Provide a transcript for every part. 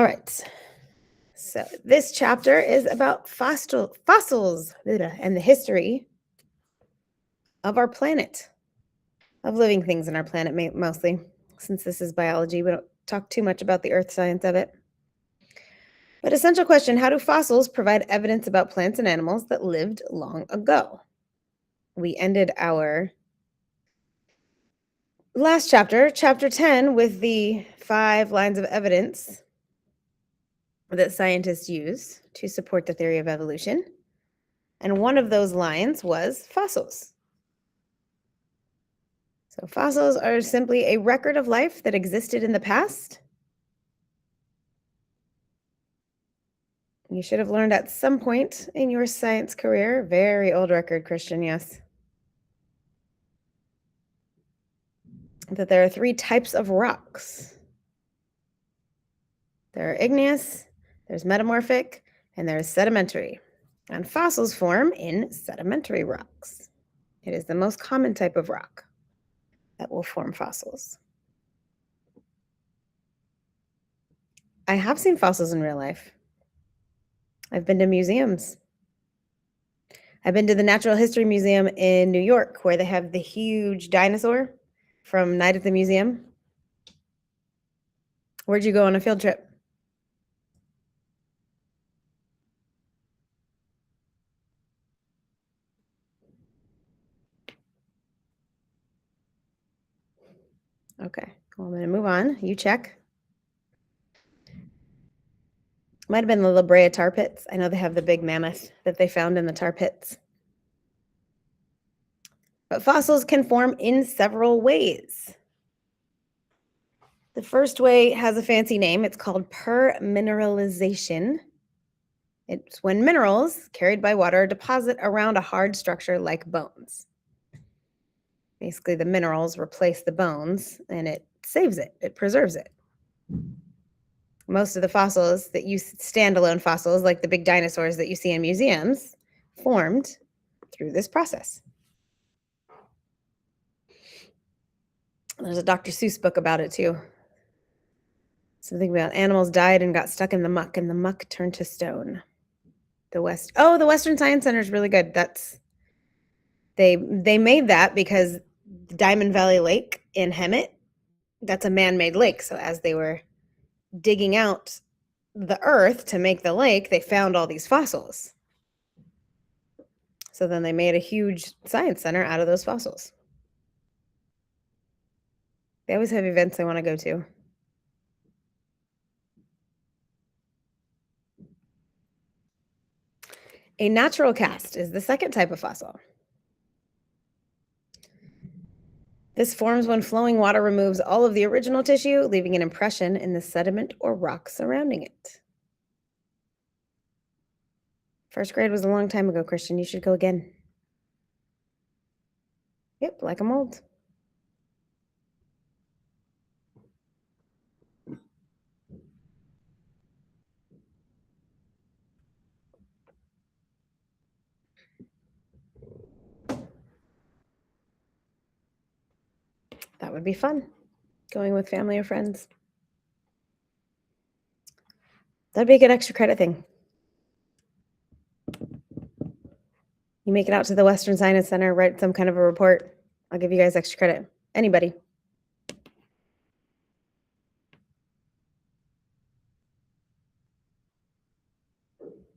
All right. So this chapter is about fossils and the history of our planet, of living things in our planet mostly. Since this is biology, we don't talk too much about the earth science of it. But essential question, how do fossils provide evidence about plants and animals that lived long ago? We ended our last chapter, chapter 10, with the 5 lines of evidence that scientists use to support the theory of evolution. And one of those lines was fossils. So fossils are simply a record of life that existed in the past. You should have learned at some point in your science career, very old record, Christian, yes, that there are 3 types of rocks. There are igneous, there's metamorphic, and there's sedimentary. And fossils form in sedimentary rocks. It is the most common type of rock that will form fossils. I have seen fossils in real life. I've been to museums. I've been to the Natural History Museum in New York, where they have the huge dinosaur from Night at the Museum. Where'd you go on a field trip? Okay, well, I'm going to move on. You check. Might have been the La Brea tar pits. I know they have the big mammoth that they found in the tar pits. But fossils can form in several ways. The first way has a fancy name. It's called permineralization. It's when minerals carried by water deposit around a hard structure like bones. Basically, the minerals replace the bones and it saves it, it preserves it. Most of the fossils that you standalone fossils, like the big dinosaurs that you see in museums, formed through this process. There's a Dr. Seuss book about it too. Something about animals died and got stuck in the muck turned to stone. The Western Science Center is really good. They made that because Diamond Valley Lake in Hemet, that's a man-made lake. So as they were digging out the earth to make the lake, they found all these fossils. So then they made a huge science center out of those fossils. They always have events I want to go to. A natural cast is the second type of fossil. This forms when flowing water removes all of the original tissue, leaving an impression in the sediment or rock surrounding it. First grade was a long time ago, Christian. You should go again. Yep, like a mold. That would be fun, going with family or friends. That'd be a good extra credit thing. You make it out to the Western Science Center, write some kind of a report. I'll give you guys extra credit. Anybody.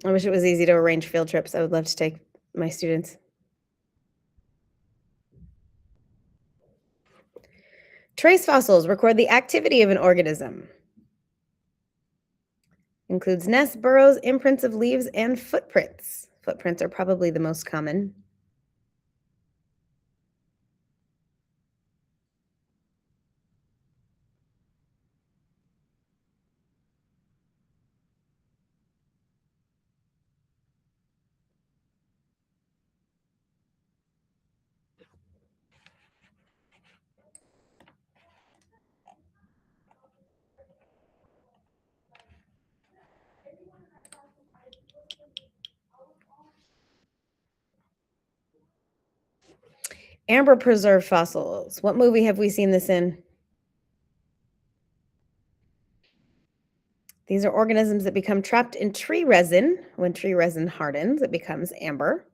I wish it was easy to arrange field trips. I would love to take my students. Trace fossils record the activity of an organism. Includes nests, burrows, imprints of leaves, and footprints. Footprints are probably the most common. Amber preserved fossils. What movie have we seen this in? These are organisms that become trapped in tree resin. When tree resin hardens, it becomes amber.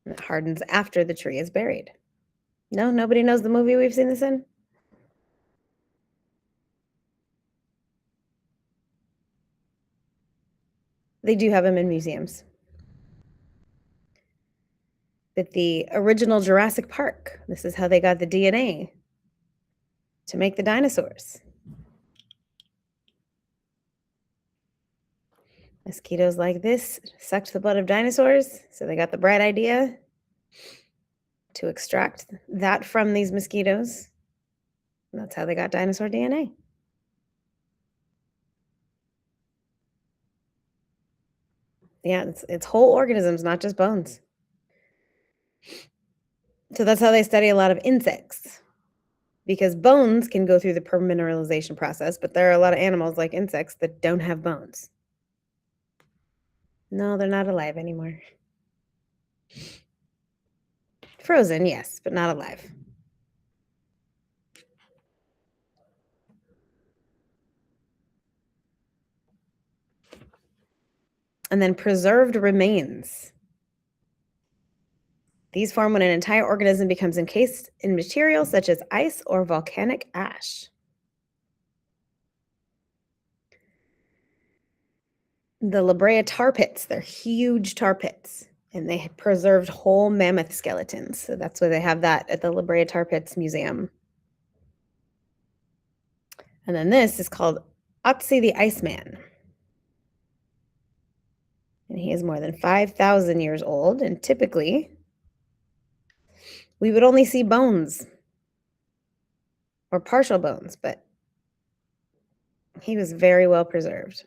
And it hardens after the tree is buried. No, nobody knows the movie we've seen this in? They do have them in museums. But the original Jurassic Park, this is how they got the DNA to make the dinosaurs. Mosquitoes like this sucked the blood of dinosaurs, so they got the bright idea to extract that from these mosquitoes. And that's how they got dinosaur DNA. Yeah, it's whole organisms, not just bones. So that's how they study a lot of insects, because bones can go through the permineralization process, but there are a lot of animals like insects that don't have bones. No, they're not alive anymore. Frozen, yes, but not alive. And then preserved remains. These form when an entire organism becomes encased in material such as ice or volcanic ash. The La Brea tar pits, they're huge tar pits, and they preserved whole mammoth skeletons. So that's why they have that at the La Brea Tar Pits Museum. And then this is called Otzi the Iceman. And he is more than 5,000 years old, and typically we would only see bones or partial bones, but he was very well preserved.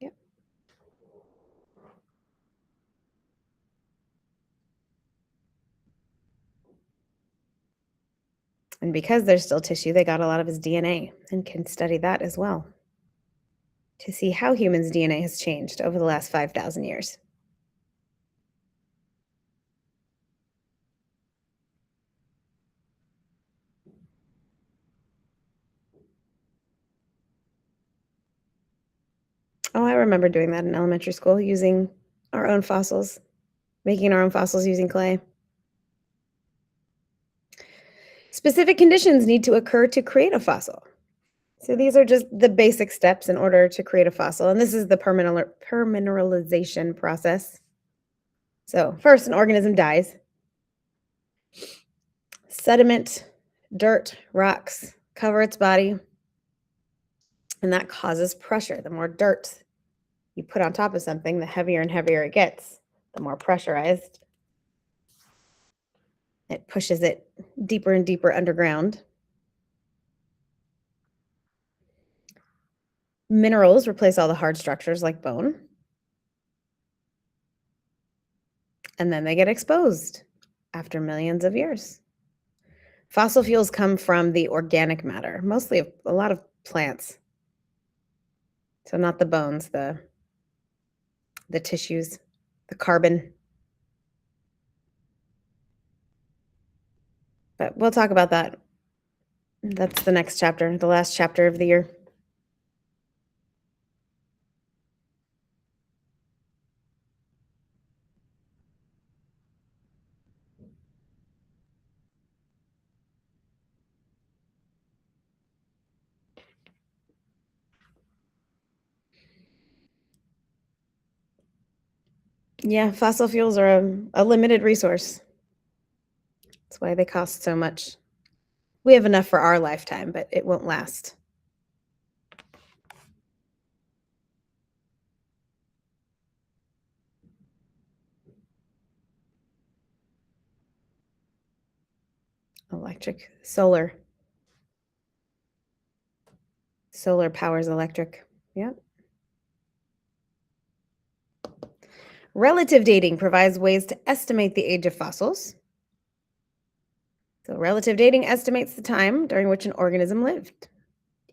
Yep. And because there's still tissue, they got a lot of his DNA and can study that as well to see how humans' DNA has changed over the last 5,000 years. Oh, I remember doing that in elementary school, using our own fossils, making our own fossils using clay. Specific conditions need to occur to create a fossil. So these are just the basic steps in order to create a fossil, and this is the permineralization process. So first, an organism dies. Sediment, dirt, rocks cover its body, and that causes pressure. The more dirt you put on top of something, the heavier and heavier it gets, the more pressurized. It pushes it deeper and deeper underground. Minerals replace all the hard structures like bone. And then they get exposed after millions of years. Fossil fuels come from the organic matter, mostly a lot of plants. So not the bones, the tissues, the carbon. But we'll talk about that. That's the next chapter, the last chapter of the year. Yeah, fossil fuels are a limited resource. That's why they cost so much. We have enough for our lifetime, but it won't last. Electric, solar. Solar powers electric. Yep. Relative dating provides ways to estimate the age of fossils. So relative dating estimates the time during which an organism lived.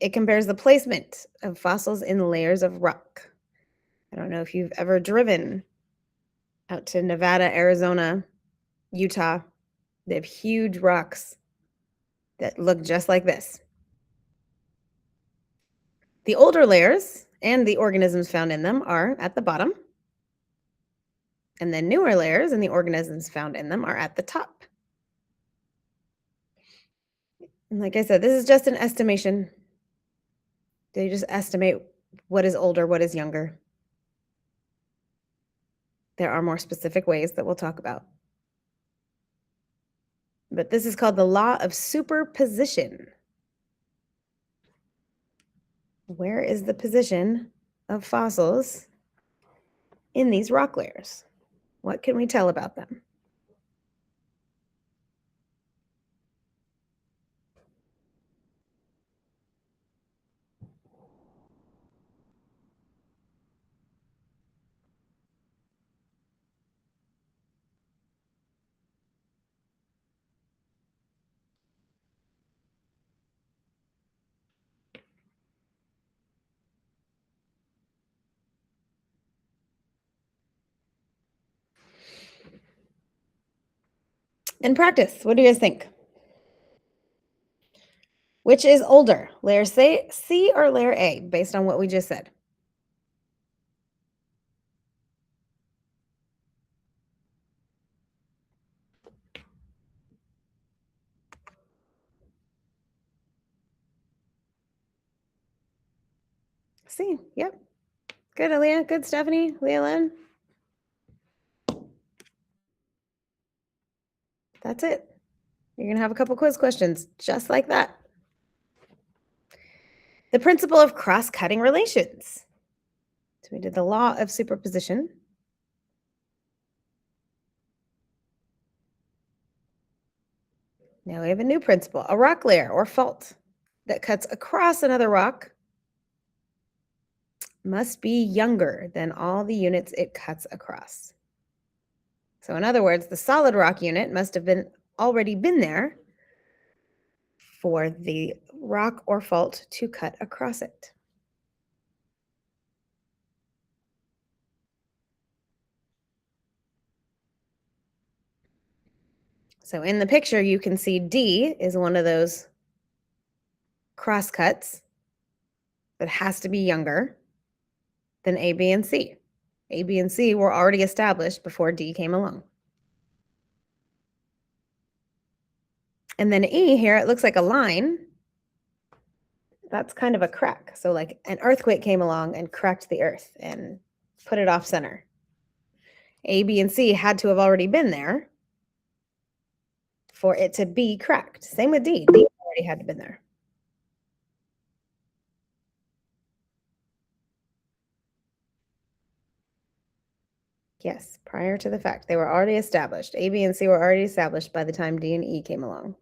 It compares the placement of fossils in layers of rock. I don't know if you've ever driven out to Nevada, Arizona, Utah. They have huge rocks that look just like this. The older layers and the organisms found in them are at the bottom. And then newer layers and the organisms found in them are at the top. And like I said, this is just an estimation. They just estimate what is older, what is younger. There are more specific ways that we'll talk about. But this is called the law of superposition. Where is the position of fossils in these rock layers? What can we tell about them? In practice, what do you guys think? Which is older, layer C or layer A, based on what we just said? C, yep. Good, Aaliyah. Good, Stephanie. Leolyn. That's it. You're going to have a couple quiz questions just like that. The principle of cross-cutting relations. So we did the law of superposition. Now we have a new principle, a rock layer or fault that cuts across another rock must be younger than all the units it cuts across. So in other words, the solid rock unit must have already been there for the rock or fault to cut across it. So in the picture, you can see D is one of those cross cuts that has to be younger than A, B, and C. A, B, and C were already established before D came along. And then E here, it looks like a line. That's kind of a crack. So like an earthquake came along and cracked the earth and put it off center. A, B, and C had to have already been there for it to be cracked. Same with D. D already had to have been there. Yes, prior to the fact. They were already established. A, B, and C were already established by the time D and E came along.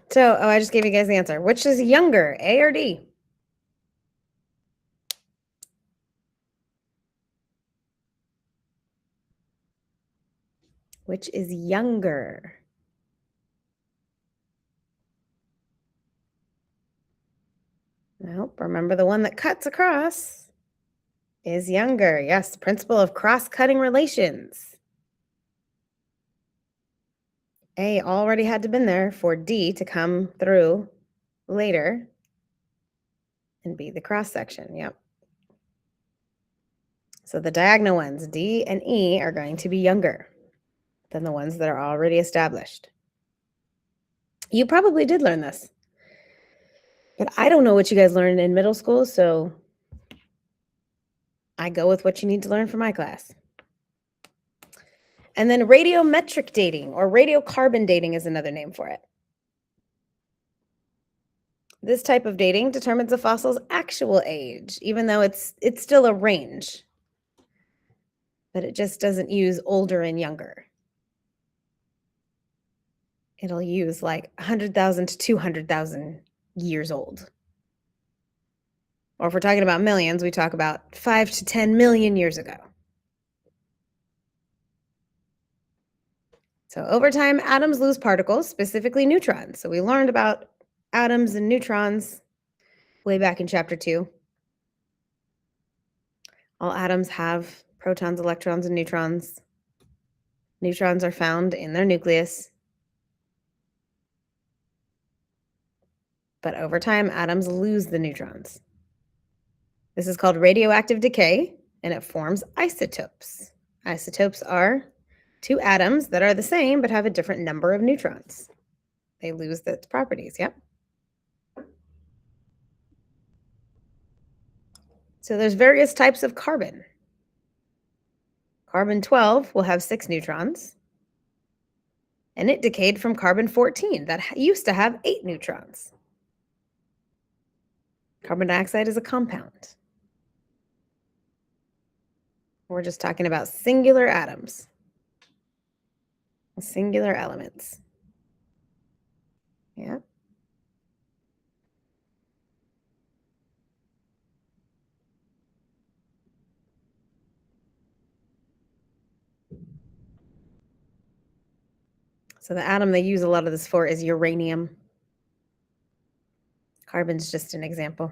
So, I just gave you guys the answer. Which is younger, A or D? Which is younger? Nope. Remember, the one that cuts across is younger. Yes, the principle of cross-cutting relations. A already had to have been there for D to come through later and be the cross section. Yep. So the diagonal ones, D and E, are going to be younger than the ones that are already established. You probably did learn this, but I don't know what you guys learned in middle school, so I go with what you need to learn for my class. And then radiometric dating or radiocarbon dating is another name for it. This type of dating determines a fossil's actual age, even though it's still a range, but it just doesn't use older and younger. It'll use like 100,000 to 200,000 years old. Or if we're talking about millions, we talk about 5 to 10 million years ago. So over time, atoms lose particles, specifically neutrons. So we learned about atoms and neutrons way back in chapter 2. All atoms have protons, electrons, and neutrons. Neutrons are found in their nucleus. But over time, atoms lose the neutrons. This is called radioactive decay, and it forms isotopes. Isotopes are two atoms that are the same but have a different number of neutrons. They lose its properties, yep. So there's various types of carbon. Carbon-12 will have 6 neutrons, and it decayed from carbon-14 that used to have 8 neutrons. Carbon dioxide is a compound. We're just talking about singular atoms, singular elements. Yeah. So the atom they use a lot of this for is uranium. Carbon's just an example.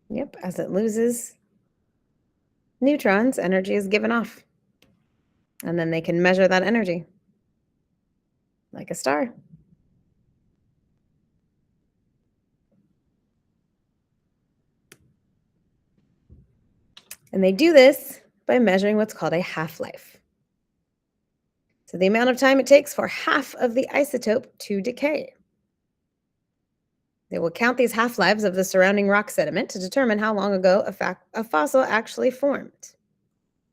Yep, as it loses neutrons, energy is given off. And then they can measure that energy, like a star. And they do this by measuring what's called a half-life. So the amount of time it takes for half of the isotope to decay. They will count these half-lives of the surrounding rock sediment to determine how long ago a fossil actually formed.